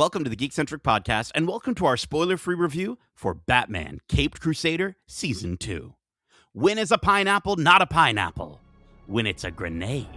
Welcome to the Geekcentric podcast, and welcome to our spoiler-free review for Batman Caped Crusader Season 2. When is a pineapple not a pineapple? When it's a grenade.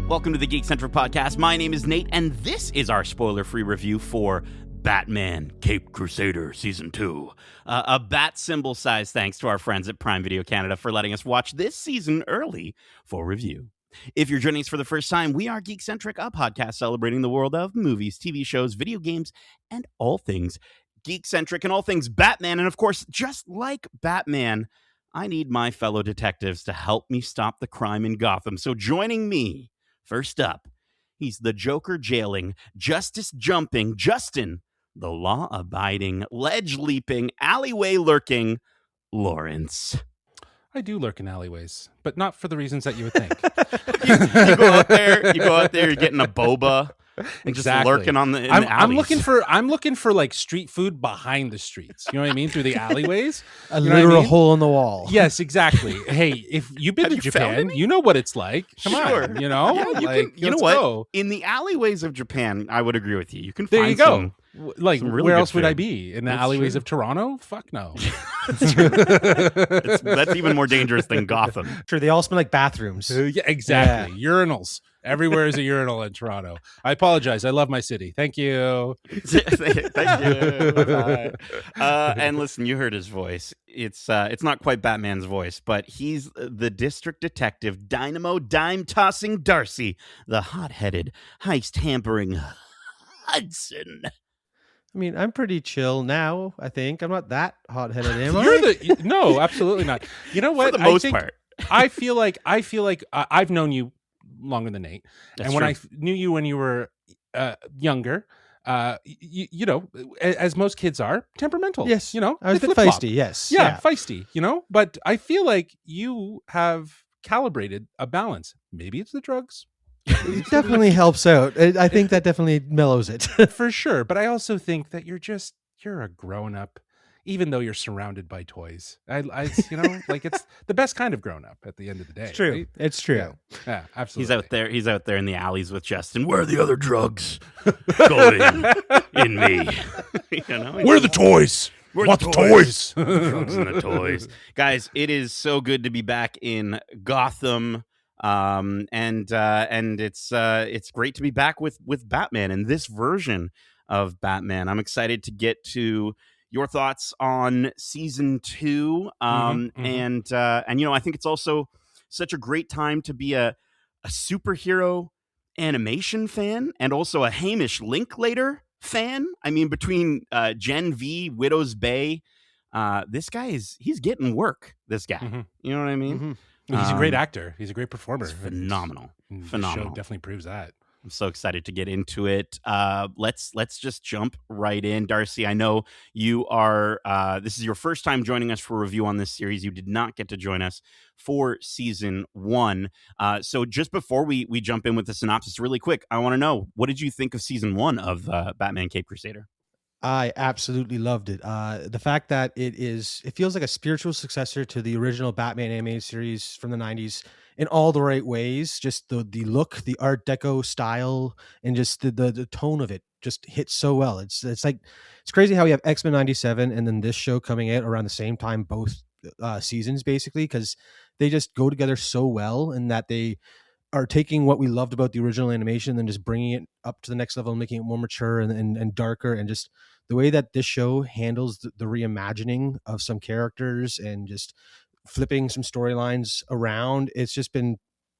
Welcome to the Geekcentric podcast. My name is Nate, and this is our spoiler-free review for Batman Caped Crusader Season 2. A bat symbol size thanks to our friends at Prime Video Canada for letting us watch this season early for review. If you're joining us for the first time, we are Geekcentric, a podcast celebrating the world of movies, TV shows, video games, and all things Geekcentric and all things Batman. And of course, just like Batman, I need my fellow detectives to help me stop the crime in Gotham. So joining me, first up, he's the Joker jailing, justice jumping, Justin, the law-abiding, ledge-leaping, alleyway-lurking Lawrence. I do lurk in alleyways, but not for the reasons that you would think. you go out there, you're getting a boba, and just lurking in the alleys. I'm looking for like street food behind the streets. You know what I mean? Through the alleyways. A literal hole in the wall. Yes, exactly. Hey, if you've been to Japan, you know what it's like. Come on, you know? Yeah, you know what? Go. In the alleyways of Japan, I would agree with you. You can there find you go. some like, really where else food. would I be? In the alleyways of Toronto? Fuck no. That's even more dangerous than Gotham. Sure, they all smell like bathrooms. Yeah, exactly. Yeah. Urinals. Everywhere is a urinal in Toronto. I apologize. I love my city. Thank you. Thank you. Bye. And listen, you heard his voice. It's not quite Batman's voice, but he's the district detective, dynamo dime-tossing Darcy, the hot-headed, heist-hampering Hudson. I mean, I'm pretty chill now, I think. I'm not that hot-headed, am I? No, absolutely not. You know what? For the most part. I feel like I've known you longer than Nate. That's and when true. I knew you when you were younger, you know, as most kids are, temperamental. Yes. You know, I was a bit feisty, yes. Yeah, feisty, you know, but I feel like you have calibrated a balance. Maybe it's the drugs. It definitely helps out. I think that definitely mellows it. For sure. But I also think that you're a grown up, even though you're surrounded by toys. I you know, like it's the best kind of grown up at the end of the day. It's true. Right? It's true. Yeah, absolutely. He's out there in the alleys with Justin. Where are the other drugs going in me? You know, Where are the toys? Where's the toys? Drugs and the toys. Guys, it is so good to be back in Gotham. And it's great to be back with Batman and this version of Batman. I'm excited to get to your thoughts on season 2. And you know, I think it's also such a great time to be a superhero animation fan and also a Hamish Linklater fan. I mean, between Gen V, Widow's Bay, this guy he's getting work. This guy, you know what I mean? Mm-hmm. He's a great actor. He's a great performer. He's phenomenal. Phenomenal. The show definitely proves that. I'm so excited to get into it. Let's just jump right in. Darcy, I know you are, this is your first time joining us for a review on this series. You did not get to join us for season 1. So just before we jump in with the synopsis really quick, I want to know, what did you think of season 1 of Batman Caped Crusader? I absolutely loved it. The fact that it feels like a spiritual successor to the original Batman animated series from the 90s in all the right ways. Just the look, the Art Deco style, and just the tone of it just hits so well. It's like, it's crazy how we have X-Men 97 and then this show coming out around the same time, both seasons basically, because they just go together so well, and that they are taking what we loved about the original animation and just bringing it up to the next level and making it more mature and darker, and just the way that this show handles the reimagining of some characters and just flipping some storylines around. It's just been,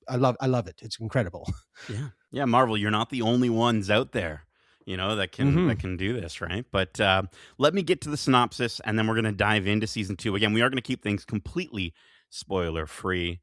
I love it. It's incredible. Yeah. Marvel, you're not the only ones out there, you know, that can do this, right? But let me get to the synopsis, and then we're going to dive into season 2. Again, we are going to keep things completely spoiler free.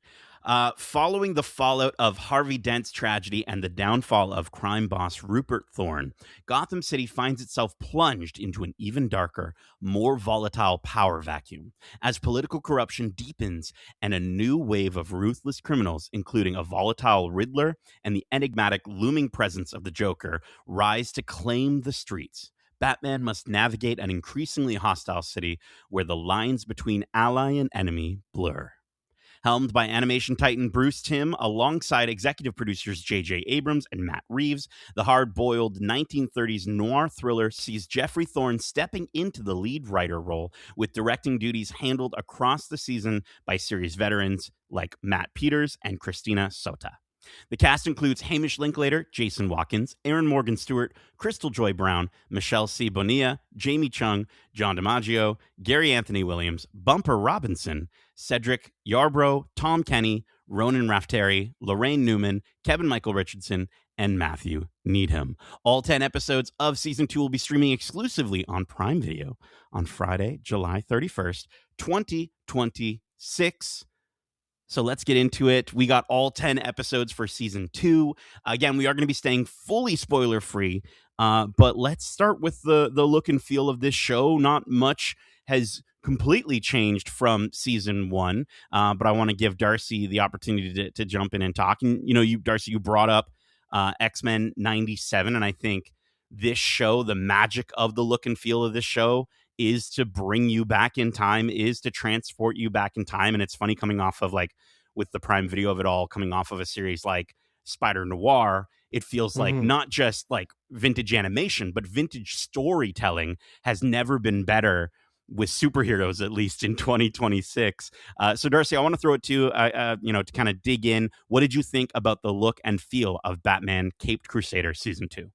Following the fallout of Harvey Dent's tragedy and the downfall of crime boss Rupert Thorne, Gotham City finds itself plunged into an even darker, more volatile power vacuum as political corruption deepens and a new wave of ruthless criminals, including a volatile Riddler and the enigmatic looming presence of the Joker, rise to claim the streets. Batman must navigate an increasingly hostile city where the lines between ally and enemy blur. Helmed by animation titan Bruce Timm, alongside executive producers J.J. Abrams and Matt Reeves, the hard-boiled 1930s noir thriller sees Jeffrey Thorne stepping into the lead writer role, with directing duties handled across the season by series veterans like Matt Peters and Christina Sota. The cast includes Hamish Linklater, Jason Watkins, Aaron Morgan Stewart, Crystal Joy Brown, Michelle C. Bonilla, Jamie Chung, John DiMaggio, Gary Anthony Williams, Bumper Robinson, Cedric Yarbrough, Tom Kenny, Ronan Raftery, Lorraine Newman, Kevin Michael Richardson, and Matthew Needham. All 10 episodes of Season 2 will be streaming exclusively on Prime Video on Friday, July 31st, 2026. So let's get into it. We got all 10 episodes for Season 2. Again, we are going to be staying fully spoiler-free, but let's start with the look and feel of this show. Not much has completely changed from Season 1, but I want to give Darcy the opportunity to jump in and talk. And, Darcy, you brought up X-Men 97, and I think this show, the magic of the look and feel of this show is to bring you back in time, is to transport you back in time. And it's funny coming off of with the Prime Video of it all, coming off of a series like Spider Noir, it feels like not just like vintage animation, but vintage storytelling has never been better with superheroes, at least in 2026. So Darcy, I want to throw it to you, to kind of dig in. What did you think about the look and feel of Batman Caped Crusader Season 2?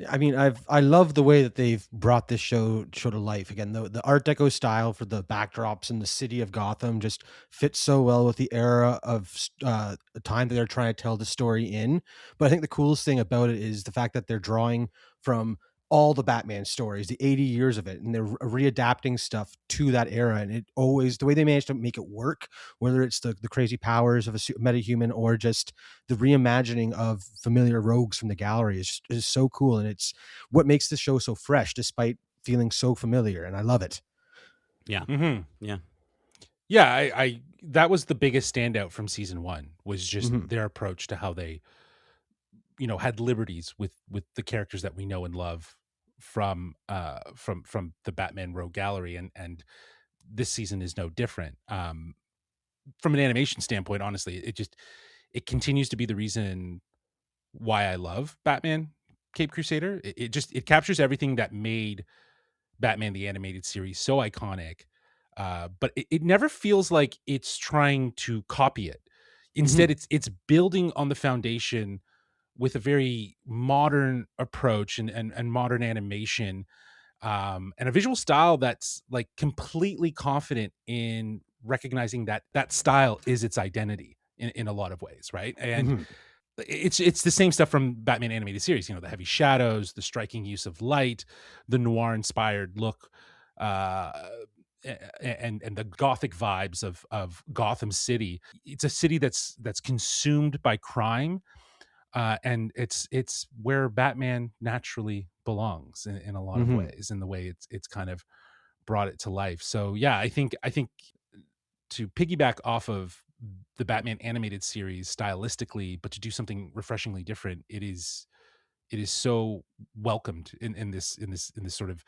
I mean, I love the way that they've brought this show to life. Again, the Art Deco style for the backdrops in the city of Gotham just fits so well with the era of time that they're trying to tell the story in. But I think the coolest thing about it is the fact that they're drawing from all the Batman stories, the 80 years of it, and they're readapting stuff to that era. And it always, the way they managed to make it work, whether it's the crazy powers of a metahuman or just the reimagining of familiar rogues from the gallery is so cool. And it's what makes the show so fresh, despite feeling so familiar. And I love it. Yeah. Mm-hmm. Yeah. Yeah. I that was the biggest standout from Season 1 was just their approach to how they, had liberties with the characters that we know and love from the Batman Rogue Gallery, and this season is no different. From an animation standpoint, honestly, it continues to be the reason why I love Batman Cape Crusader. It captures everything that made Batman the Animated Series so iconic, but it never feels like it's trying to copy it. Instead, it's building on the foundation with a very modern approach and modern animation, and a visual style that's like completely confident in recognizing that style is its identity in a lot of ways, right? And it's the same stuff from Batman Animated Series, the heavy shadows, the striking use of light, the noir-inspired look, and the gothic vibes of Gotham City. It's a city that's consumed by crime. And it's where Batman naturally belongs in a lot of ways, in the way it's kind of brought it to life. So yeah, I think to piggyback off of the Batman Animated Series stylistically, but to do something refreshingly different, it is so welcomed in this sort of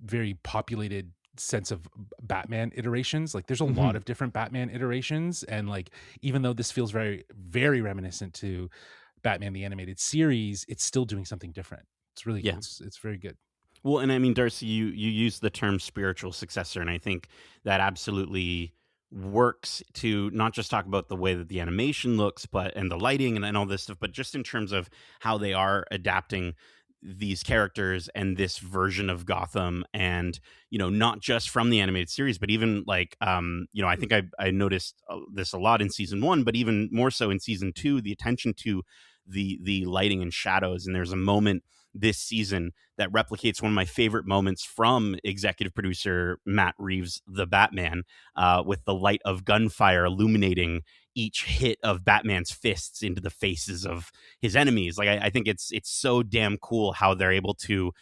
very populated sense of Batman iterations. Like there's a lot of different Batman iterations, and like even though this feels very, very reminiscent to Batman the Animated Series, it's still doing something different. It's really good. It's very good. Well, and I mean, Darcy, you use the term spiritual successor, and I think that absolutely works to not just talk about the way that the animation looks, and the lighting and all this stuff, but just in terms of how they are adapting these characters and this version of Gotham, and not just from the animated series, but even like I think I noticed this a lot in Season 1, but even more so in Season 2, the attention to the lighting and shadows. And there's a moment this season that replicates one of my favorite moments from executive producer Matt Reeves' The Batman, with the light of gunfire illuminating each hit of Batman's fists into the faces of his enemies. Like I think it's so damn cool how they're able to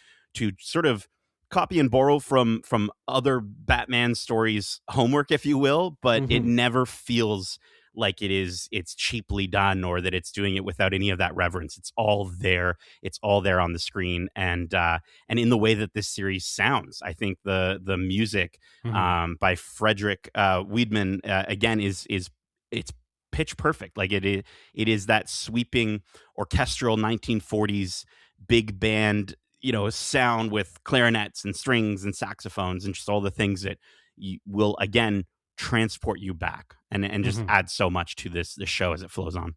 sort of copy and borrow from other Batman stories homework, if you will, but it never feels like it's cheaply done or that it's doing it without any of that reverence. It's all there. It's all there on the screen. And in the way that this series sounds, I think the music by Frederick Wiedemann again is it's pitch perfect. Like it is that sweeping orchestral 1940s big band, sound with clarinets and strings and saxophones and just all the things that will again transport you back and just add so much to this show as it flows on.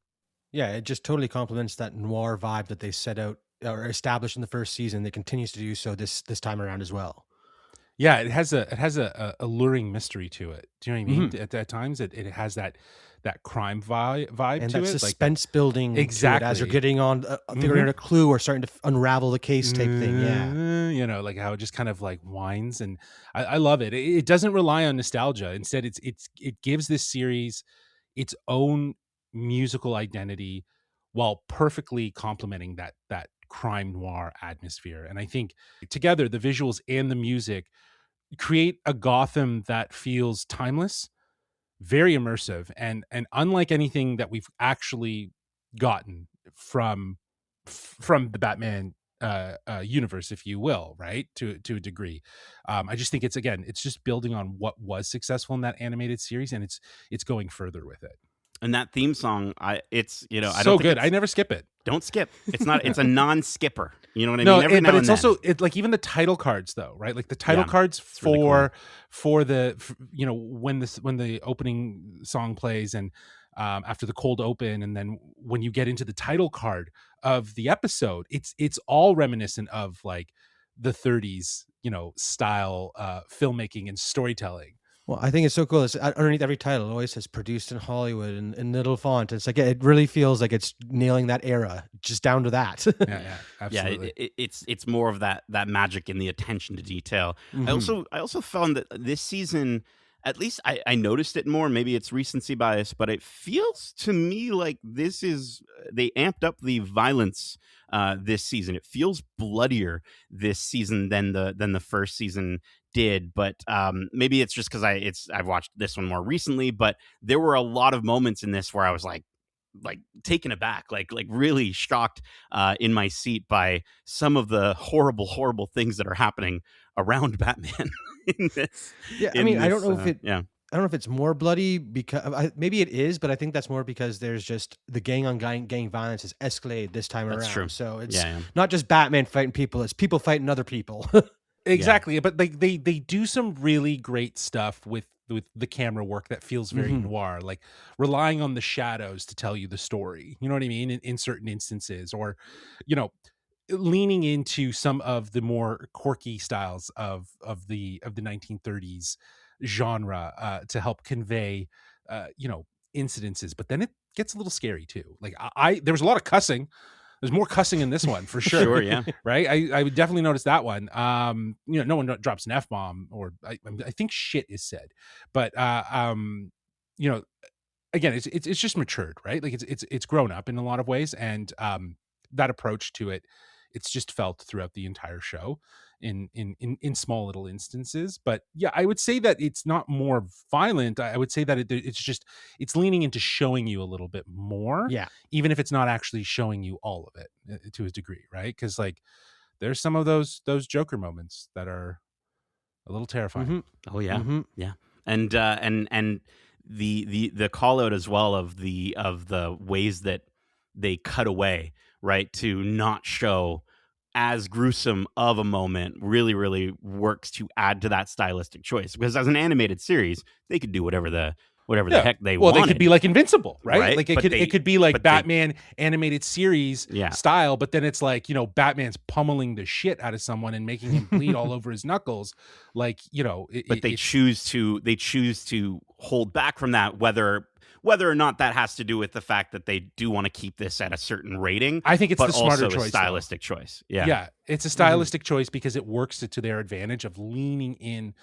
Yeah, it just totally complements that noir vibe that they set out or established in the first season. That continues to do so this time around as well. Yeah, it has a alluring mystery to it. Do you know what I mean? At times, it has that crime vibe and to it, that suspense building exactly as you're getting on figuring out a clue or starting to unravel the case type thing. Yeah, like how it just kind of like whines, and I love it. It doesn't rely on nostalgia. Instead, it gives this series its own musical identity while perfectly complementing that crime noir atmosphere. And I think together, the visuals and the music create a Gotham that feels timeless, very immersive, and unlike anything that we've actually gotten from the Batman universe, if you will, right? To a degree. I just think it's just building on what was successful in that animated series, and it's going further with it. And that theme song, it's I don't so think good. I never skip it. Don't skip. It's not. It's a non-skipper. You know what I no, mean? Every but now it's and also like even the title cards though, right? Like the title cards for really cool. for the when the opening song plays and after the cold open, and then when you get into the title card of the episode, it's all reminiscent of like the 30s, style filmmaking and storytelling. Well, I think it's so cool. It's underneath every title, it always says produced in Hollywood in little font. It's like it really feels like it's nailing that era, just down to that. Yeah, absolutely. Yeah, it's more of that magic in the attention to detail. I also found that this season, at least I noticed it more. Maybe it's recency bias, but it feels to me like they amped up the violence this season. It feels bloodier this season than the first season did, but maybe it's just because I've watched this one more recently. But there were a lot of moments in this where I was like taken aback, like really shocked in my seat by some of the horrible things that are happening around Batman in this. Yeah, I mean, I don't know if I don't know if it's more bloody because maybe it is, but I think that's more because there's just the gang on gang violence has escalated this time around. True. So it's not just Batman fighting people; it's people fighting other people. Exactly, but they do some really great stuff with the camera work that feels very noir, like relying on the shadows to tell you the story. You know what I mean? In certain instances, or leaning into some of the more quirky styles of the 1930s genre to help convey incidences. But then it gets a little scary too. Like there was a lot of cussing. There's more cussing in this one for sure. Sure, yeah. Right. I would definitely notice that one. No one drops an F-bomb, or I think shit is said, but again, it's just matured, right? Like it's grown up in a lot of ways, and that approach to it, it's just felt throughout the entire show in small little instances. But yeah, I would say that it's not more violent. I would say that it's leaning into showing you a little bit more. Yeah. Even if it's not actually showing you all of it to a degree, right? Because like there's some of those Joker moments that are a little terrifying. Oh yeah. Yeah. And the call out as well of the ways that they cut away, right, to not show as gruesome of a moment really works to add to that stylistic choice, because as an animated series they could do whatever the heck they wanted. Well, they could be like Invincible, right? Like it could be like Batman animated series style, but then it's like, Batman's pummeling the shit out of someone and making him bleed all over his knuckles. Like, but they choose to hold back from that, whether whether or not that has to do with the fact that they do want to keep this at a certain rating. I think it's but the smarter also choice, a stylistic choice. Yeah, it's a stylistic choice because it works to their advantage of leaning in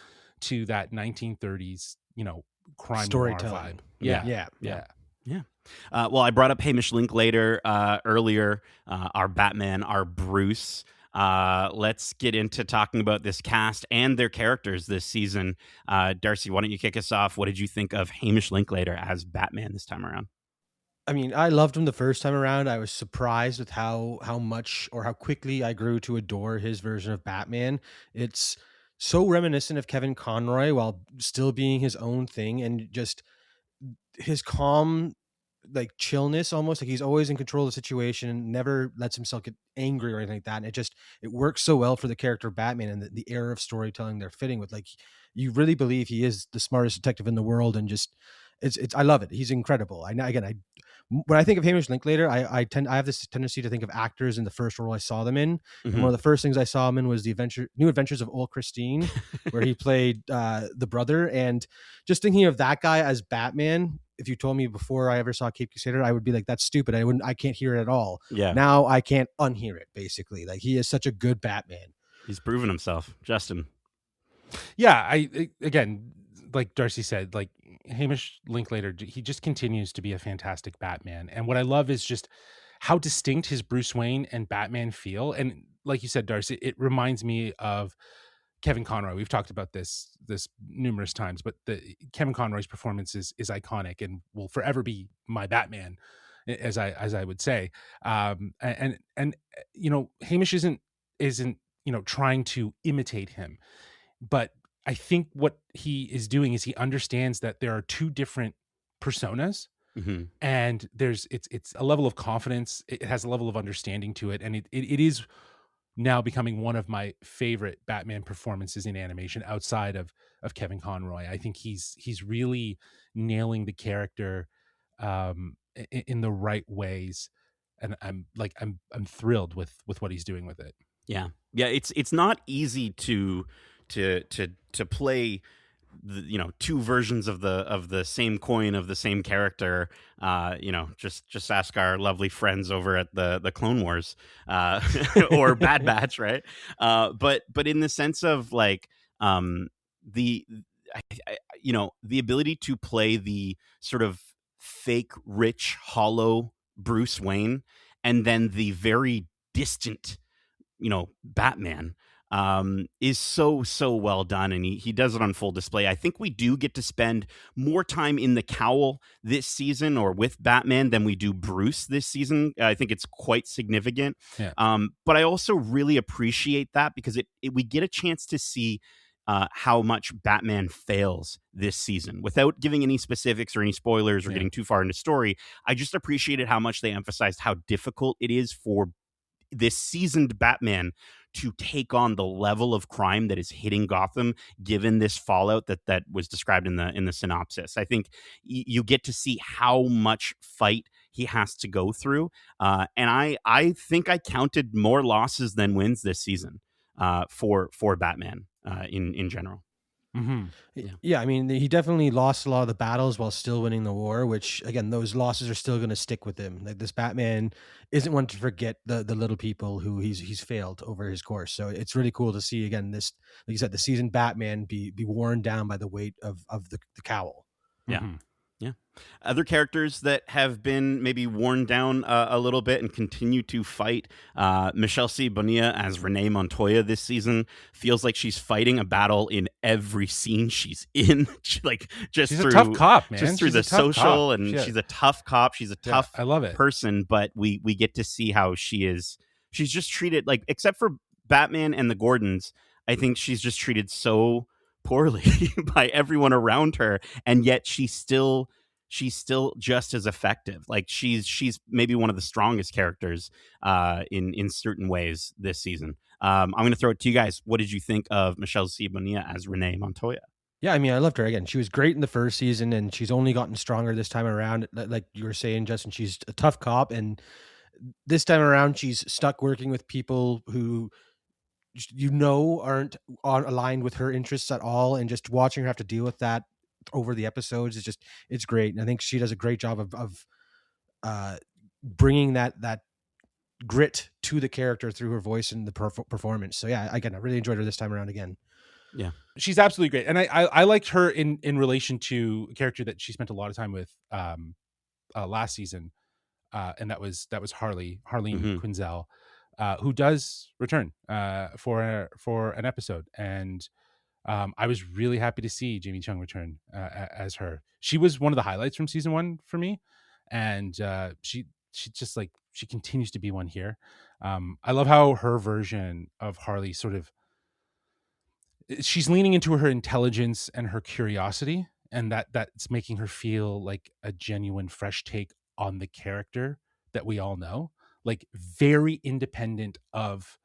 to that 1930s, crime noir vibe. Yeah. Well, I brought up Hamish Linklater earlier, our Batman, our Bruce. Let's get into talking about this cast and their characters this season. Darcy, why don't you kick us off? What did you think of Hamish Linklater as Batman this time around? I mean, I loved him the first time around. I was surprised with how much or how quickly I grew to adore his version of Batman. It's so reminiscent of Kevin Conroy while still being his own thing, and just his calm, like chillness, almost like he's always in control of the situation and never lets himself get angry or anything like that. And it works so well for the character of Batman and the era of storytelling they're fitting with. Like, you really believe he is the smartest detective in the world, and just it's I love it. He's incredible. When I think of Hamish Linklater, I have this tendency to think of actors in the first role I saw them in. And one of the first things I saw him in was New Adventures of Old Christine, where he played the brother. And just thinking of that guy as Batman, if you told me before I ever saw Cape Crusader, I would be like, that's stupid. I can't hear it at all. Yeah. Now I can't unhear it, basically. Like, he is such a good Batman. He's proven himself. Justin. Yeah, again, like Darcy said, like Hamish Linklater, he just continues to be a fantastic Batman. And what I love is just how distinct his Bruce Wayne and Batman feel. And like you said, Darcy, it reminds me of Kevin Conroy. We've talked about this numerous times, but Kevin Conroy's performance is iconic and will forever be my Batman, as I would say. And Hamish isn't trying to imitate him, but I think what he is doing is he understands that there are two different personas, and it's a level of confidence. It has a level of understanding to it, and it is now becoming one of my favorite Batman performances in animation outside of Kevin Conroy. I think he's really nailing the character in the right ways, and I'm thrilled with what he's doing with it. Yeah. It's not easy to play two versions of the same coin of the same character. Just ask our lovely friends over at the Clone Wars or Bad Batch, right? But in the sense of like the ability to play the sort of fake rich hollow Bruce Wayne and then the very distant Batman is so well done, and he does it on full display. I think we do get to spend more time in the cowl this season or with Batman than we do Bruce this season. I think it's quite significant. Yeah. But I also really appreciate that because we get a chance to see how much Batman fails this season without giving any specifics or any spoilers or getting too far into story. I just appreciated how much they emphasized how difficult it is for this seasoned Batman to take on the level of crime that is hitting Gotham, given this fallout that was described in the synopsis. I think you get to see how much fight he has to go through, and I think I counted more losses than wins this season for Batman in general. Yeah, I mean, he definitely lost a lot of the battles while still winning the war, which, again, those losses are still going to stick with him. Like, this Batman isn't one to forget the little people who he's failed over his course. So it's really cool to see, again, this, like you said, the seasoned Batman be worn down by the weight of the cowl. Yeah. Yeah. Other characters that have been maybe worn down a little bit and continue to fight. Michelle C. Bonilla as Renee Montoya this season feels like she's fighting a battle in every scene she's in. She's a tough cop, man. Just through the social, and she's a tough cop. She's a tough I love it. person, but we get to see how she's just treated, like, except for Batman and the Gordons, I think she's just treated so poorly by everyone around her, and yet she's still just as effective. Like, she's maybe one of the strongest characters in certain ways this season. I'm going to throw it to you guys. What did you think of Michelle C. Bonilla as Renee Montoya? Yeah, I mean, I loved her. Again, she was great in the first season, and she's only gotten stronger this time around. Like you were saying, Justin, she's a tough cop, and this time around she's stuck working with people who aren't aligned with her interests at all, and just watching her have to deal with that over the episodes. It's great. And I think she does a great job of bringing that grit to the character through her voice and the performance. So yeah, again, I really enjoyed her this time around again. Yeah, she's absolutely great, and I liked her in relation to a character that she spent a lot of time with last season, and that was Harleen Quinzel, who does return for an episode, and I was really happy to see Jamie Chung return as her. She was one of the highlights from season 1 for me, and she just like she continues to be one here. I love how her version of Harley sort of, she's leaning into her intelligence and her curiosity, and that's making her feel like a genuine fresh take on the character that we all know, like very independent of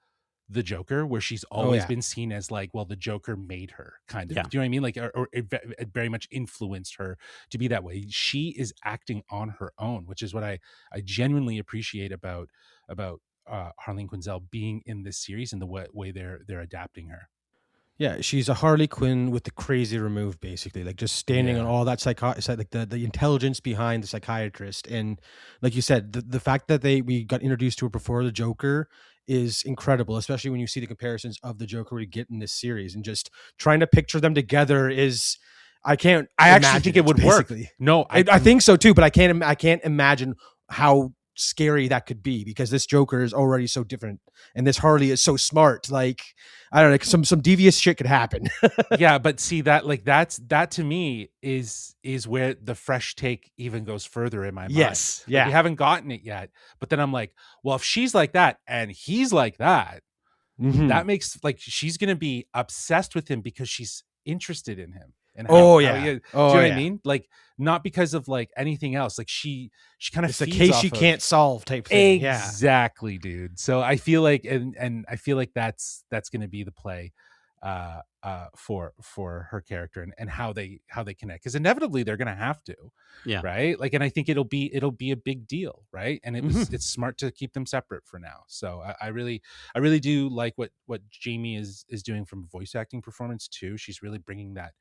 the Joker, where she's always been seen as like, well, the Joker made her, kind of. Do you know what I mean? Like, or it very much influenced her to be that way. She is acting on her own, which is what I genuinely appreciate about Harleen Quinzel being in this series and the way they're adapting her. Yeah, she's a Harley Quinn with the crazy removed, basically, like just standing on all that like the intelligence behind the psychiatrist. And like you said, the fact that we got introduced to her before the Joker is incredible, especially when you see the comparisons of the Joker we get in this series, and just trying to picture them together is, I actually think it would basically work. No, I think so too, but I can't imagine how scary that could be, because this Joker is already so different and this Harley is so smart. Like, I don't know, some devious shit could happen. Yeah, but see that, like, that to me is where the fresh take even goes further in my mind. Yes. Yeah. Like, we haven't gotten it yet, but then I'm like, well, if she's like that and he's like that, that makes, like, she's going to be obsessed with him because she's interested in him. And how he is. Do you know what I mean? Like, not because of like anything else. Like, she kind of, it's a case she can't solve type thing. Exactly, dude. So I feel like, and I feel like that's going to be the play for her character and how they connect, because inevitably they're going to have to, right? Like, and I think it'll be a big deal, right? And it's smart to keep them separate for now. So I really do like what Jamie is doing from a voice acting performance too. She's really bringing that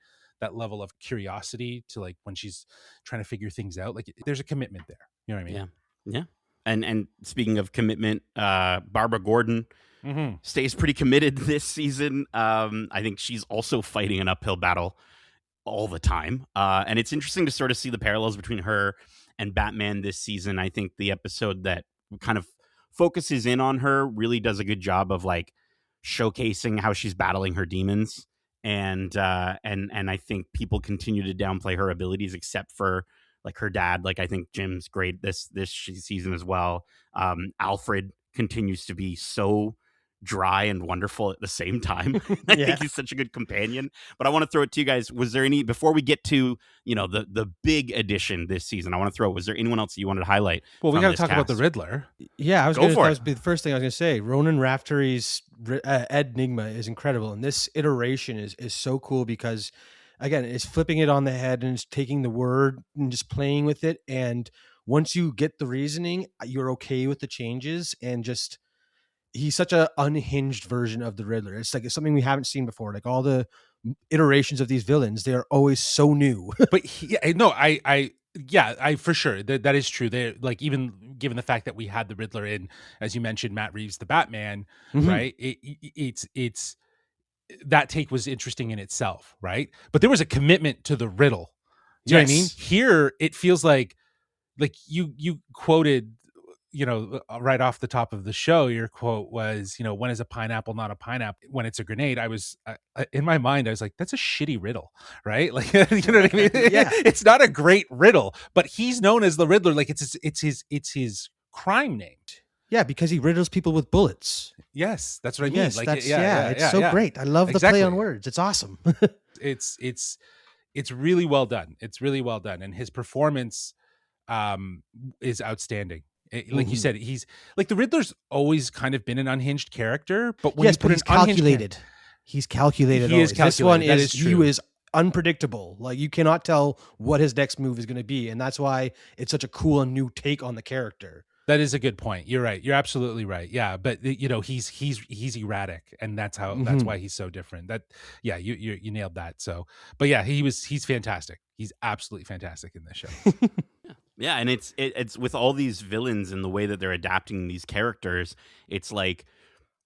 level of curiosity to, like, when she's trying to figure things out, like, there's a commitment there. You know what I mean? Yeah. And speaking of commitment, Barbara Gordon stays pretty committed this season. I think she's also fighting an uphill battle all the time. And it's interesting to sort of see the parallels between her and Batman this season. I think the episode that kind of focuses in on her really does a good job of, like, showcasing how she's battling her demons. And I think people continue to downplay her abilities, except for, like, her dad. Like, I think Jim's great this season as well. Alfred continues to be so dry and wonderful at the same time. I think he's such a good companion. But I want to throw it to you guys. Was there any, before we get to, you know, the big addition this season, was there anyone else that you wanted to highlight? Well, we got to talk about the Riddler. Yeah, that was the first thing I was going to say. Ronan Raftery's Ed Nigma is incredible, and this iteration is so cool because, again, it's flipping it on the head and it's taking the word and just playing with it. And once you get the reasoning, you're okay with the changes, and just, he's such an unhinged version of the Riddler. It's like, it's something we haven't seen before. Like, all the iterations of these villains, they are always so new. But I for sure that is true. They, like, even given the fact that we had the Riddler in, as you mentioned, Matt Reeves, the Batman, right? It's that take was interesting in itself, right? But there was a commitment to the riddle. Do you know what I mean? Here, it feels like you quoted, you know, right off the top of the show, your quote was, you know, when is a pineapple not a pineapple? When it's a grenade. I was in my mind, I was like, that's a shitty riddle, right? Like, you know what I mean? It's not a great riddle, but he's known as the Riddler. Like, it's his crime name. Yeah, because he riddles people with bullets. Yes, that's what I mean. Yes, like, it's so great. I love the play on words. It's awesome. It's really well done. It's really well done, and his performance is outstanding. Like you said, he's like, the Riddler's always kind of been an unhinged character, but when he's calculated. He's calculated. He is calculated. This one he is unpredictable. Like, you cannot tell what his next move is going to be, and that's why it's such a cool and new take on the character. That is a good point. You're right. You're absolutely right. Yeah, but, you know, he's erratic, and that's why he's so different. That, yeah, you nailed that. So, but yeah, he's fantastic. He's absolutely fantastic in this show. Yeah, and it's with all these villains and the way that they're adapting these characters, it's like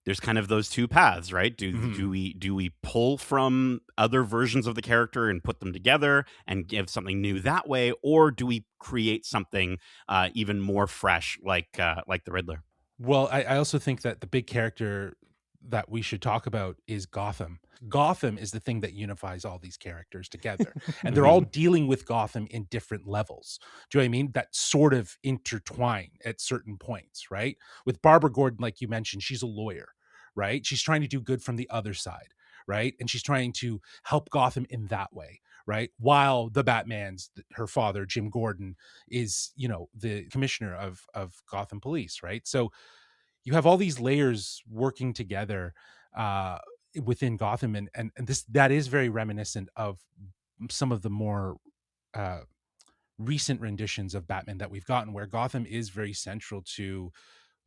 there's kind of those two paths, right? Do we pull from other versions of the character and put them together and give something new that way, or do we create something even more fresh, like the Riddler? Well, I also think that the big character that we should talk about is Gotham. Gotham is the thing that unifies all these characters together. And they're all dealing with Gotham in different levels. Do you know what I mean? That sort of intertwine at certain points, right? With Barbara Gordon, like you mentioned, she's a lawyer, right? She's trying to do good from the other side, right? And she's trying to help Gotham in that way, right? While the Batman's, her father, Jim Gordon, is, you know, the commissioner of Gotham Police, right? So you have all these layers working together within Gotham, and this that is very reminiscent of some of the more recent renditions of Batman that we've gotten, where Gotham is very central to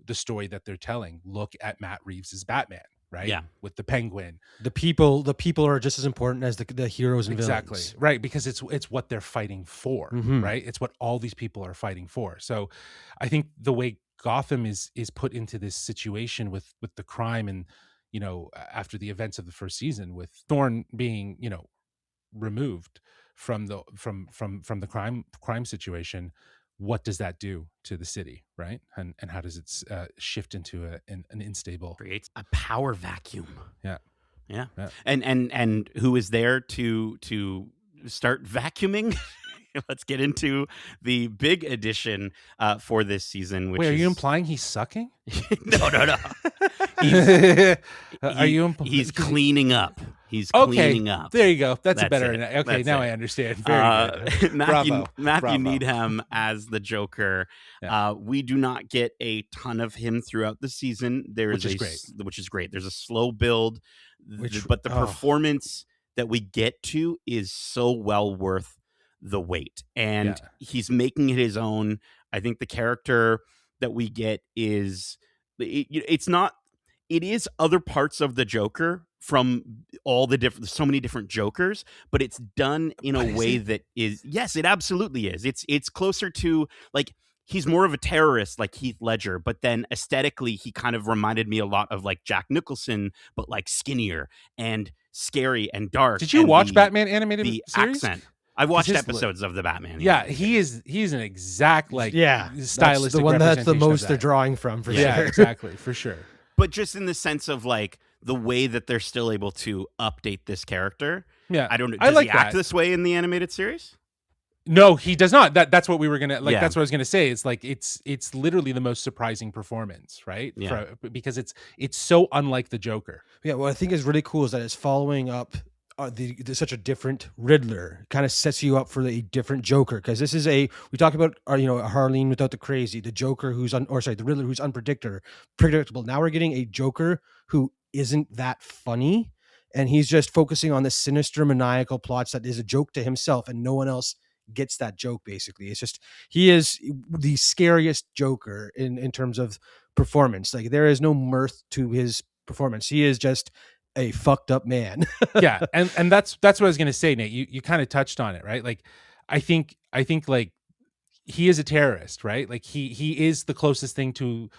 the story that they're telling. Look at Matt Reeves's Batman, right? Yeah. With the Penguin. The people are just as important as the heroes and Exactly. villains. Right, because it's what they're fighting for, right? It's what all these people are fighting for. So I think the way Gotham is put into this situation with the crime, and you know, after the events of the first season, with Thorne being, you know, removed from the crime situation, what does that do to the city, right? And how does it shift into an unstable, Creates a power vacuum. yeah. And who is there to start vacuuming? Let's get into the big addition for this season. Which Wait, are is... you implying he's sucking? No. He's cleaning up. He's cleaning up. There you go. That's a That's better. it. Okay, That's now it. I understand. Very good. Matthew Bravo. Needham as the Joker. Yeah. We do not get a ton of him throughout the season. Which is great. There's a slow build, but the performance that we get to is so well worth the wait, and he's making it his own. I think the character that we get is it's not. It is other parts of the Joker from so many different Jokers, but it's done in a way that is, yes, it absolutely is. It's closer to, like, he's more of a terrorist like Heath Ledger, but then aesthetically he kind of reminded me a lot of like Jack Nicholson, but like skinnier and scary and dark. Did you watch Batman animated series? Accent. I've watched episodes of the Batman. Yeah, he's an exact stylistic. That's the one that's the most they're drawing from for sure. Yeah, exactly, for sure. But just in the sense of like the way that they're still able to update this character. Yeah, I don't know. Does he act this way in the animated series? No, he does not. That's what we were gonna Yeah. That's what I was gonna say. It's like it's literally the most surprising performance, right? Yeah. Because it's so unlike the Joker. Yeah, what I think is really cool is that it's following up such a different Riddler. Kind of sets you up for a different Joker, because this is we talked about Harleen without the crazy, the Joker the Riddler who's predictable. Now we're getting a Joker who isn't that funny, and he's just focusing on the sinister maniacal plots that is a joke to himself, and no one else gets that joke. Basically, it's just he is the scariest Joker in terms of performance. Like, there is no mirth to his performance. He is just a fucked up man. Yeah, and that's what I was gonna say, Nate. You kind of touched on it, right? Like, I think like he is a terrorist, right? Like he is the closest thing to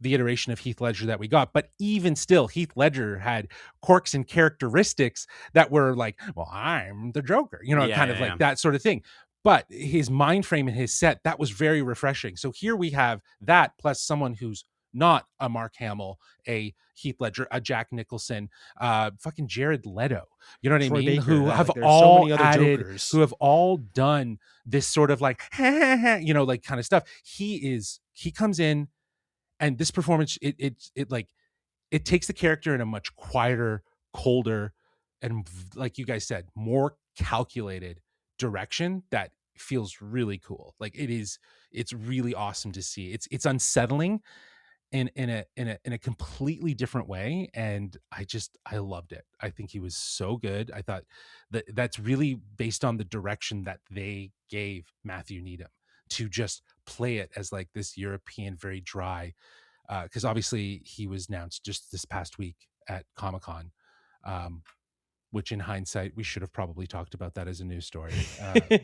the iteration of Heath Ledger that we got. But even still, Heath Ledger had quirks and characteristics that were like, well, I'm the Joker, like that sort of thing. But his mind frame and his set, that was very refreshing. So here we have that, plus someone who's not a Mark Hamill, a Heath Ledger, a Jack Nicholson, fucking Jared Leto. You know what Troy I mean? Baker, who have so all many other added, Jokers. who have all done this sort of like, like kind of stuff. He comes in, and this performance, it takes the character in a much quieter, colder, and, like you guys said, more calculated direction that feels really cool. Like, it's really awesome to see. It's unsettling in a completely different way, and I loved it. I think he was so good. I thought that's really based on the direction that they gave Matthew Needham to just play it as like this European, very dry, because obviously he was announced just this past week at Comic-Con, which in hindsight we should have probably talked about that as a news story.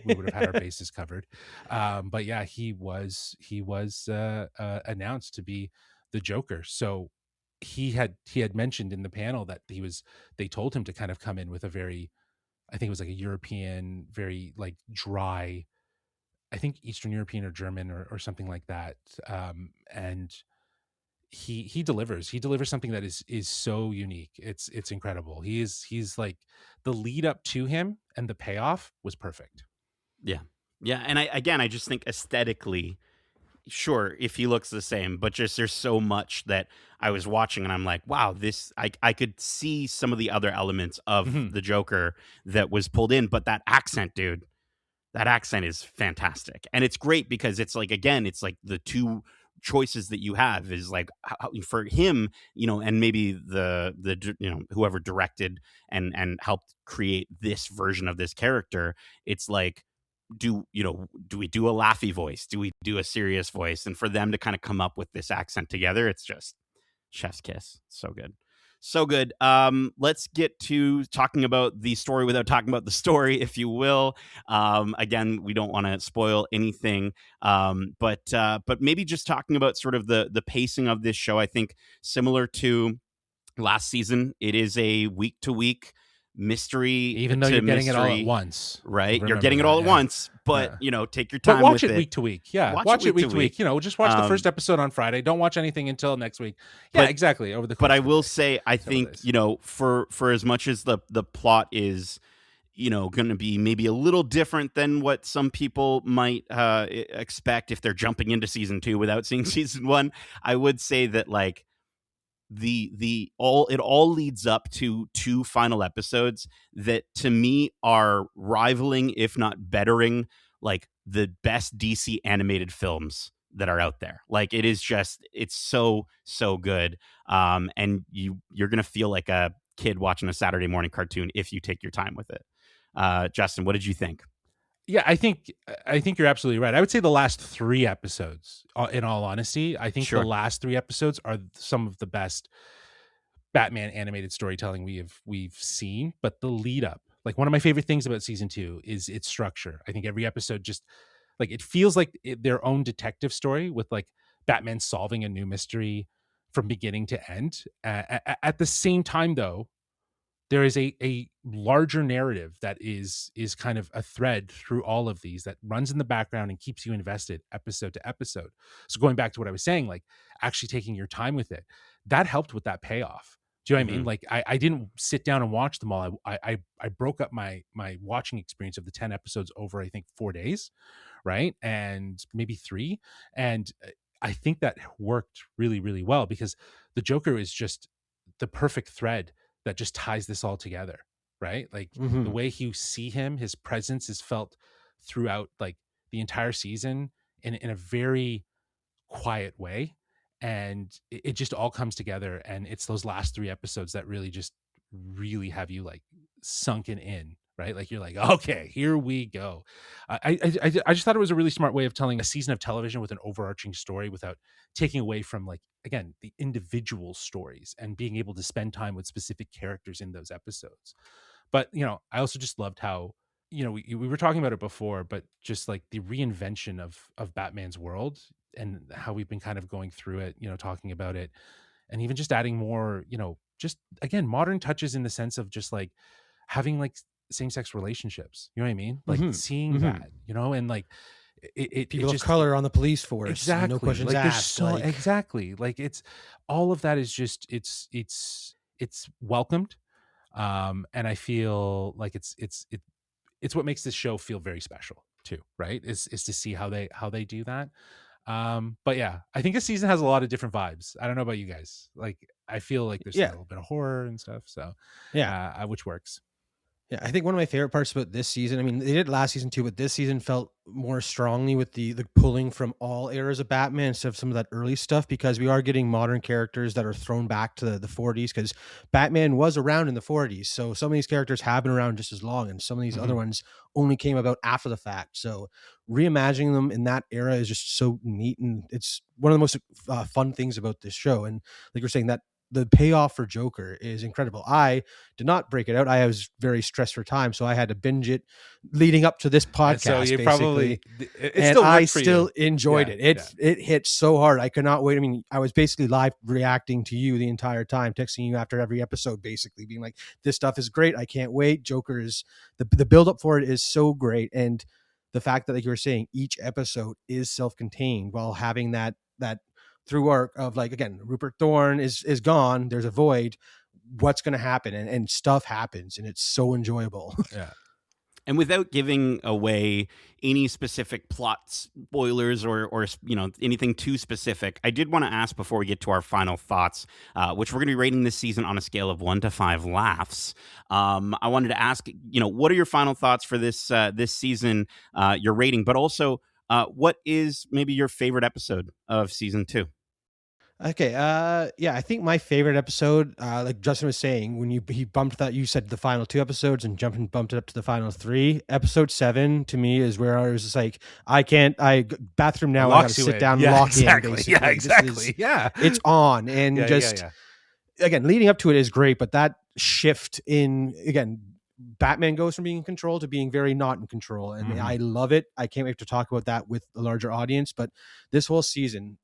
We would have had our bases covered. But yeah, he was announced to be the Joker. So he had mentioned in the panel that they told him to kind of come in with a very, I think it was like a European, very like dry, I think Eastern European or German or something like that. And he delivers something that is so unique. It's incredible. He's like, the lead up to him and the payoff was perfect. Yeah. And I just think aesthetically, sure, if he looks the same, but just there's so much that I was watching and I'm like, wow, this, I could see some of the other elements of the Joker that was pulled in, but that accent, dude, that accent is fantastic. And it's great because it's like, again, it's like the two choices that you have is like for him, and maybe the whoever directed and helped create this version of this character, it's like, do we do a laughy voice? Do we do a serious voice? And for them to kind of come up with this accent together, it's just chef's kiss. So good. So good. Let's get to talking about the story without talking about the story, if you will. Again, we don't want to spoil anything, but maybe just talking about sort of the pacing of this show. I think similar to last season, it is a week to week mystery, even though you're getting it all at once, right? You're getting it all at once, but take your time. But watch with it week to week. Yeah, watch it week to week. Just watch the first episode on Friday. Don't watch anything until next week. Yeah, exactly. Over the course. But I will say, I think for as much as the plot is going to be maybe a little different than what some people might expect if they're jumping into season 2 without seeing season 1, I would say that like it all leads up to 2 final episodes that to me are rivaling, if not bettering, like the best DC animated films that are out there. Like it is just, it's so good. And you're gonna feel like a kid watching a Saturday morning cartoon if you take your time with it. Justin, what did you think? Yeah, I think you're absolutely right. I would say the last 3 episodes, in all honesty, I think the last 3 episodes are some of the best Batman animated storytelling we've seen. But the lead up, like one of my favorite things about season 2 is its structure. I think every episode just like it feels like their own detective story with like Batman solving a new mystery from beginning to end. At the same time, though, there is a larger narrative that is kind of a thread through all of these that runs in the background and keeps you invested episode to episode. So going back to what I was saying, like actually taking your time with it, that helped with that payoff. Do you know what I mean? Like I didn't sit down and watch them all. I broke up my watching experience of the 10 episodes over, I think 4 days, right? And maybe 3. And I think that worked really, really well because the Joker is just the perfect thread that just ties this all together, right? Like the way you see him, his presence is felt throughout like the entire season in a very quiet way. And it just all comes together. And it's those last 3 episodes that really have you like sunken in, right? Like you're like, okay, here we go. I just thought it was a really smart way of telling a season of television with an overarching story without taking away from like, again, the individual stories and being able to spend time with specific characters in those episodes. But, I also just loved how, we were talking about it before, but just like the reinvention of Batman's world and how we've been kind of going through it, talking about it and even just adding more, just again, modern touches in the sense of just like having like same-sex relationships, you know what I mean? Like seeing that, and like people just, of color on the police force, exactly, no questions like asked. Exactly, like it's all of that is just it's welcomed, and I feel like it's what makes this show feel very special too, right? Is to see how they do that. But yeah, I think this season has a lot of different vibes. I don't know about you guys. Like I feel like there's a little bit of horror and stuff, so which works. Yeah, I think one of my favorite parts about this season, I mean, they did last season too, but this season felt more strongly with the pulling from all eras of Batman instead of some of that early stuff, because we are getting modern characters that are thrown back to the 40s, because Batman was around in the 40s. So some of these characters have been around just as long, and some of these other ones only came about after the fact. So reimagining them in that era is just so neat, and it's one of the most fun things about this show. And like you're saying, that the payoff for Joker is incredible. I did not break it out. I was very stressed for time, so I had to binge it leading up to this podcast. And so you basically, it still worked I for still you. enjoyed it. It hit so hard. I could not wait. I mean, I was basically live reacting to you the entire time, texting you after every episode, basically being like, "This stuff is great. I can't wait." Joker is the build up for it is so great, and the fact that, like you were saying, each episode is self-contained while having that through arc of, like, again, Rupert Thorne is gone. There's a void. What's going to happen? And stuff happens, and it's so enjoyable. Yeah. And without giving away any specific plot spoilers or anything too specific, I did want to ask before we get to our final thoughts, which we're going to be rating this season on a scale of 1 to 5 laughs. I wanted to ask, what are your final thoughts for this season, your rating, but also what is maybe your favorite episode of season 2? Okay. Yeah, I think my favorite episode, like Justin was saying, when he bumped that, you said the final 2 episodes and bumped it up to the final 3. Episode 7 to me is where I was just like, bathroom now. I got to sit down and lock exactly. in. Basically. Yeah, exactly. It's on. And again, leading up to it is great, but that shift in, again, Batman goes from being in control to being very not in control. And I love it. I can't wait to talk about that with a larger audience, but this whole season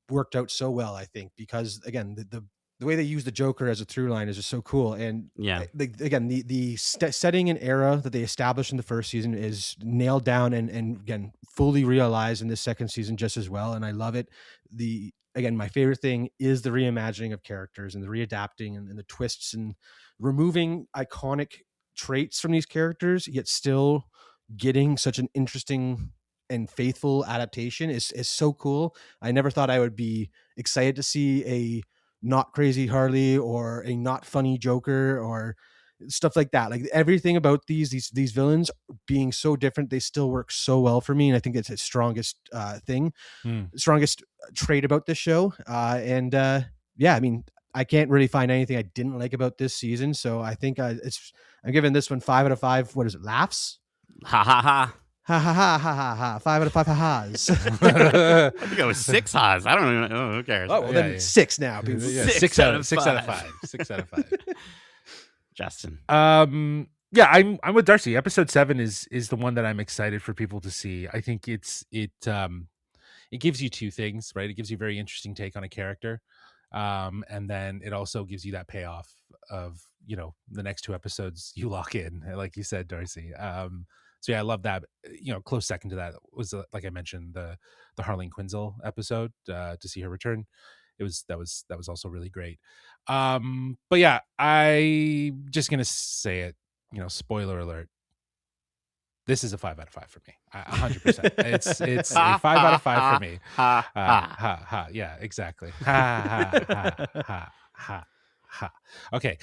worked out so well, I think, because, again, the way they use the Joker as a through line is just so cool. And the setting and era that they established in the first season is nailed down and again, fully realized in this second season just as well. And I love it. Again, my favorite thing is the reimagining of characters and the readapting and the twists and removing iconic traits from these characters, yet still getting such an interesting and faithful adaptation is so cool. I never thought I would be excited to see a not crazy Harley or a not funny Joker or stuff like that. Like, everything about these villains being so different, they still work so well for me. And I think it's its strongest strongest trait about this show. Yeah, I mean, I can't really find anything I didn't like about this season. So I think I'm giving this one 5 out of 5. What is it? Laughs? Ha ha ha. Ha ha ha ha ha ha. 5 out of 5 ha-has. I think it was 6 ha's. I don't even know. Who cares? Oh, well, then 6 now. People. 6 out of 5. 6 out of 5. Justin. Yeah, I'm with Darcy. Episode 7 is the one that I'm excited for people to see. I think it gives you 2 things, right? It gives you a very interesting take on a character. And then it also gives you that payoff of, the next 2 episodes you lock in, like you said, Darcy. So yeah, I love that. Close second to that was, like I mentioned, the Harleen Quinzel episode, to see her return. That was also really great. But yeah, I'm just gonna say it. Spoiler alert. This is a 5 out of 5 for me. 100%. It's a 5 out of 5 for me. Ha. Yeah, exactly. Ha. Okay.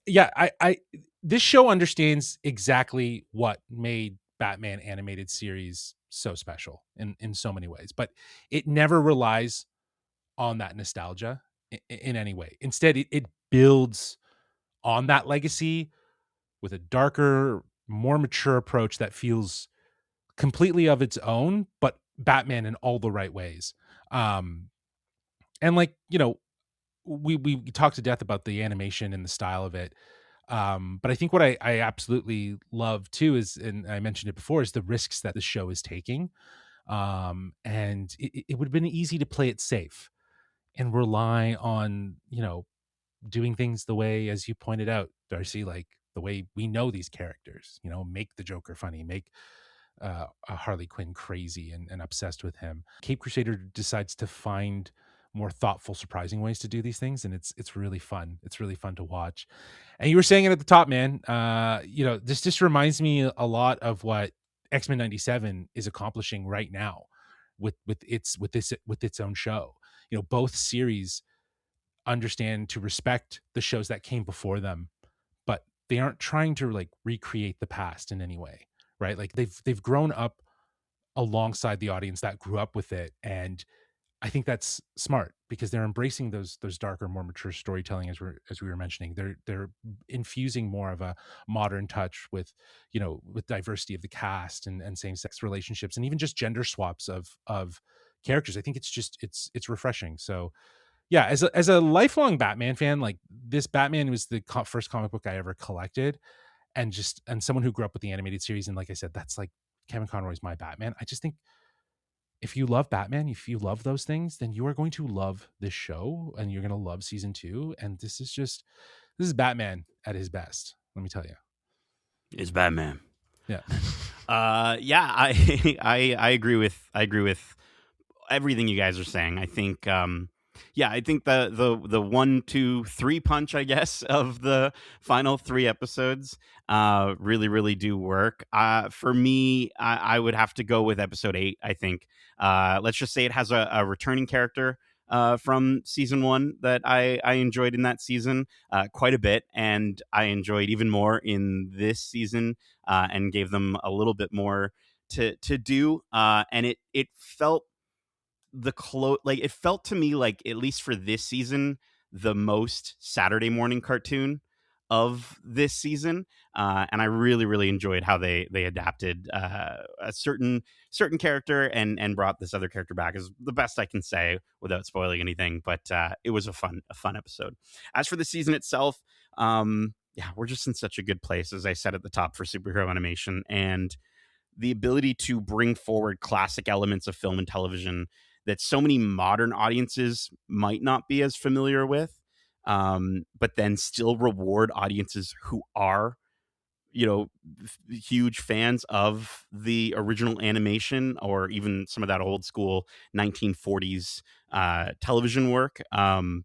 Yeah, I this show understands exactly what made Batman animated series so special in so many ways, but it never relies on that nostalgia in any way. Instead, it builds on that legacy with a darker, more mature approach that feels completely of its own, but Batman in all the right ways. And like, we talked to death about the animation and the style of it. But I think what I absolutely love too is, and I mentioned it before, is the risks that the show is taking. And it would have been easy to play it safe and rely on, doing things the way, as you pointed out, Darcy, like the way we know these characters, make the Joker funny, make Harley Quinn crazy and obsessed with him. Cape Crusader decides to find more thoughtful, surprising ways to do these things, and it's really fun. It's really fun to watch. And you were saying it at the top, man. This just reminds me a lot of what X-Men 97 is accomplishing right now with its own show. Both series understand to respect the shows that came before them, but they aren't trying to like recreate the past in any way, right? Like they've grown up alongside the audience that grew up with it, and I think that's smart because they're embracing those darker, more mature storytelling, as we were mentioning. They're infusing more of a modern touch with diversity of the cast and same sex relationships and even just gender swaps of characters. I think it's refreshing. So yeah, as a lifelong Batman fan, like this Batman was the first comic book I ever collected, and someone who grew up with the animated series, and like I said, that's like Kevin Conroy's my Batman. I just think if you love Batman, if you love those things, then you are going to love this show, and you're going to love season 2. And this is Batman at his best. Let me tell you, It's Batman. Yeah. Yeah, I agree with everything you guys are saying. I think I think the 1, 2, 3 punch, I guess, of the final 3 episodes really, really do work. For me, I would have to go with episode 8. I think let's just say it has a returning character from season 1 that I enjoyed in that season quite a bit, and I enjoyed even more in this season, and gave them a little bit more to do, and it felt it felt to me like, at least for this season, the most Saturday morning cartoon of this season, and I really, really enjoyed how they adapted a certain character and brought this other character back, is the best I can say without spoiling anything. But it was a fun episode. As for the season itself, we're just in such a good place, as I said at the top, for superhero animation, and the ability to bring forward classic elements of film and television that so many modern audiences might not be as familiar with, but then still reward audiences who are, huge fans of the original animation, or even some of that old school 1940s television work. I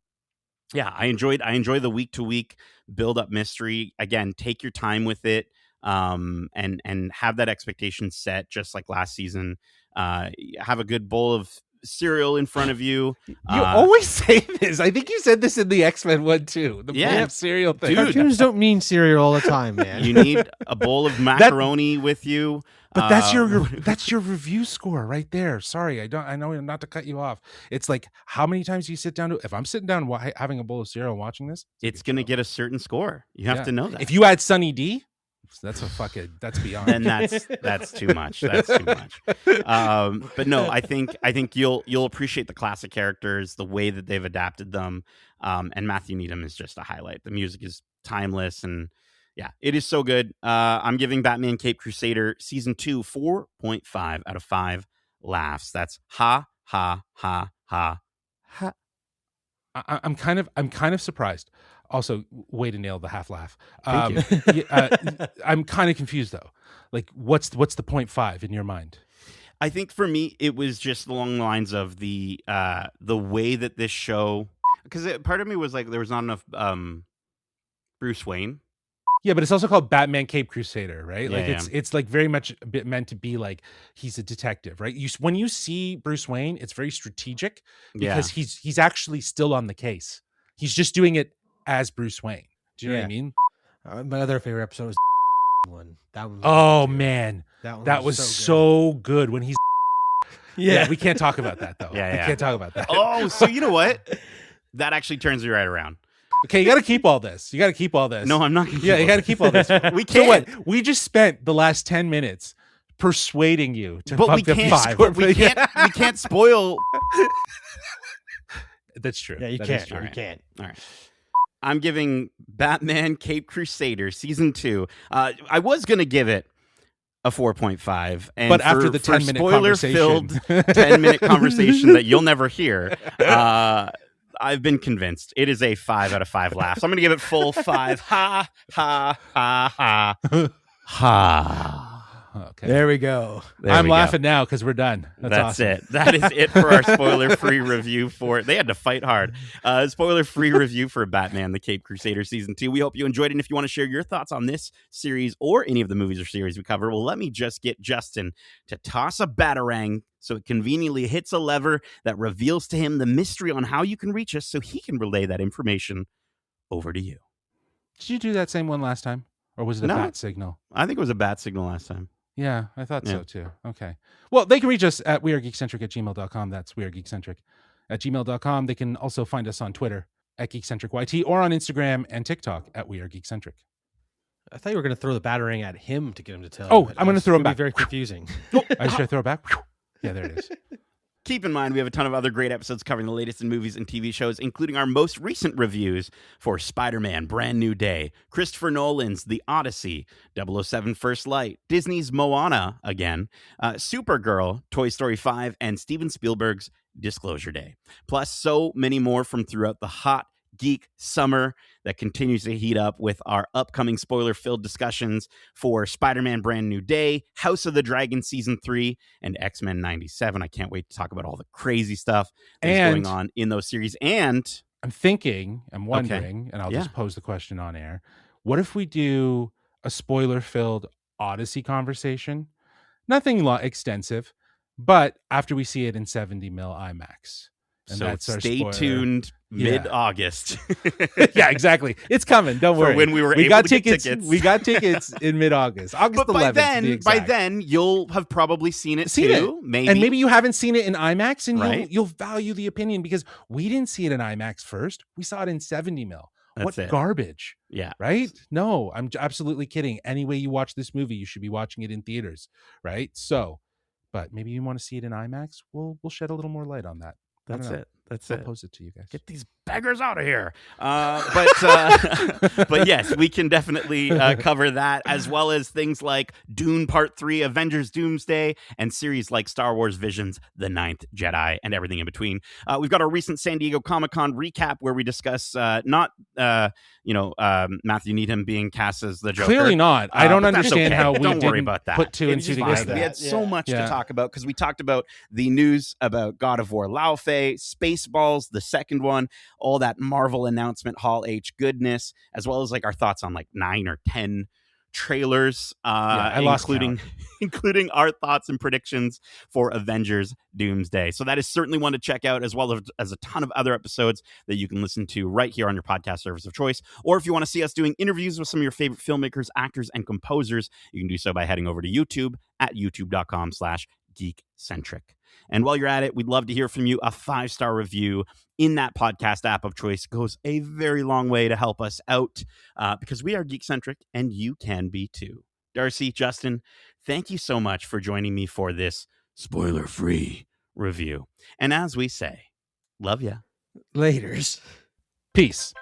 enjoyed the week to week build up mystery. Again, take your time with it, and have that expectation set just like last season. Have a good bowl of cereal in front of you. You always say this. I think you said this in the X-Men one too. The bowl of cereal thing. Dude, cartoons don't mean cereal all the time, man. You need a bowl of macaroni with you. But that's your review score right there. Sorry, I know not to cut you off. It's like, how many times do you sit down if I'm sitting down having a bowl of cereal and watching this, it's going to get a certain score. You have to know that. If you add Sunny D, that's beyond. And that's too much. That's too much. But no, I think you'll appreciate the classic characters, the way that they've adapted them. And Matthew Needham is just a highlight. The music is timeless, and yeah, it is so good. I'm giving Batman Caped Crusader season 2 4.5 out of 5 laughs. That's ha ha ha ha ha. I'm kind of surprised. Also, way to nail the half laugh. Thank you. I'm kind of confused though. Like, what's the 0.5 in your mind? I think for me, it was just along the lines of the way that this show, because part of me was like, there was not enough Bruce Wayne. Yeah, but it's also called Batman Caped Crusader, right? Yeah, like it's like very much a bit meant to be like he's a detective, right? When you see Bruce Wayne, it's very strategic because he's actually still on the case. He's just doing it as Bruce Wayne. Do you know what I mean? My other favorite episode was one. That one. Oh man, that was so good when he's. Yeah, we can't talk about that though. We can't talk about that. Oh, so you know what? That actually turns me right around. Okay, you got to keep all this. No, I'm not going to. Yeah, you got to keep all this. We can't. So what? We just spent the last 10 minutes persuading you to but fuck we the can't 5. But we can't spoil. That's true. Yeah, you That can't. is true. You can't. All right. I'm giving Batman Caped Crusader season 2. I was going to give it a 4.5, and but after the 10-minute spoiler-filled 10-minute conversation that you'll never hear, I've been convinced it is a 5 out of 5 laughs. I'm going to give it full 5. Ha ha ha ha ha. Okay. There we go. I'm laughing now because we're done. That's awesome. It. That is it for our spoiler-free review for. They had to fight hard. Spoiler-free review for Batman: The Caped Crusader season 2. We hope you enjoyed it. And if you want to share your thoughts on this series or any of the movies or series we cover, well, let me just get Justin to toss a batarang so it conveniently hits a lever that reveals to him the mystery on how you can reach us, so he can relay that information over to you. Did you do that same one last time, or was it a bat signal? I think it was a bat signal last time. Yeah, I thought so too. Okay. Well, they can reach us at wearegeekcentric@gmail.com. That's wearegeekcentric@gmail.com. They can also find us on Twitter at GeekcentricYT or on Instagram and TikTok at wearegeekcentric. I thought you were going to throw the battering at him to get him to tell. Oh, I'm going to throw him back. Very confusing. I should throw it back. Yeah, there it is. Keep in mind, we have a ton of other great episodes covering the latest in movies and TV shows, including our most recent reviews for Spider-Man Brand New Day, Christopher Nolan's The Odyssey, 007 First Light, Disney's Moana again, Supergirl, Toy Story 5, and Steven Spielberg's Disclosure Day. Plus, so many more from throughout the hot geek summer that continues to heat up with our upcoming spoiler-filled discussions for Spider-Man Brand New Day, House of the Dragon Season 3, and X-Men 97. I can't wait to talk about all the crazy stuff that's going on in those series. And I'm wondering, and I'll just pose the question on air, what if we do a spoiler-filled Odyssey conversation? Nothing extensive, but after we see it in 70 mil IMAX. And so that's our stay spoiler. Tuned mid-August. Yeah, exactly. It's coming. Don't worry. For when we able to get tickets. We got tickets in mid-August. August 11th. By then, you'll have probably seen it too. Maybe. And maybe you haven't seen it in IMAX, and you'll value the opinion, because we didn't see it in IMAX first. We saw it in 70 mil. What garbage. Yeah. Right? No, I'm absolutely kidding. Any way you watch this movie, you should be watching it in theaters. Right? So, but maybe you want to see it in IMAX. We'll shed a little more light on that. That's it. I'll post it to you guys. Get these beggars out of here. But yes, we can definitely cover that, as well as things like Dune Part 3, Avengers Doomsday, and series like Star Wars Visions, The Ninth Jedi, and everything in between. We've got our recent San Diego Comic-Con recap where we discuss Matthew Needham being cast as the Joker. Clearly not. I don't understand how we don't worry didn't about that. Put two and two together. We had so much to talk about, because we talked about the news about God of War Lao Fei, Spaceballs, the second one, all that Marvel announcement Hall H goodness, as well as like our thoughts on like 9 or 10 trailers, including our thoughts and predictions for Avengers Doomsday. So that is certainly one to check out, as well as a ton of other episodes that you can listen to right here on your podcast service of choice. Or if you want to see us doing interviews with some of your favorite filmmakers, actors, and composers, you can do so by heading over to YouTube at youtube.com/Geekcentric. And while you're at it, we'd love to hear from you. A 5-star review in that podcast app of choice goes a very long way to help us out, because we are Geekcentric and you can be too. Darcy, Justin, thank you so much for joining me for this spoiler-free review. And as we say, love ya. Laters. Peace.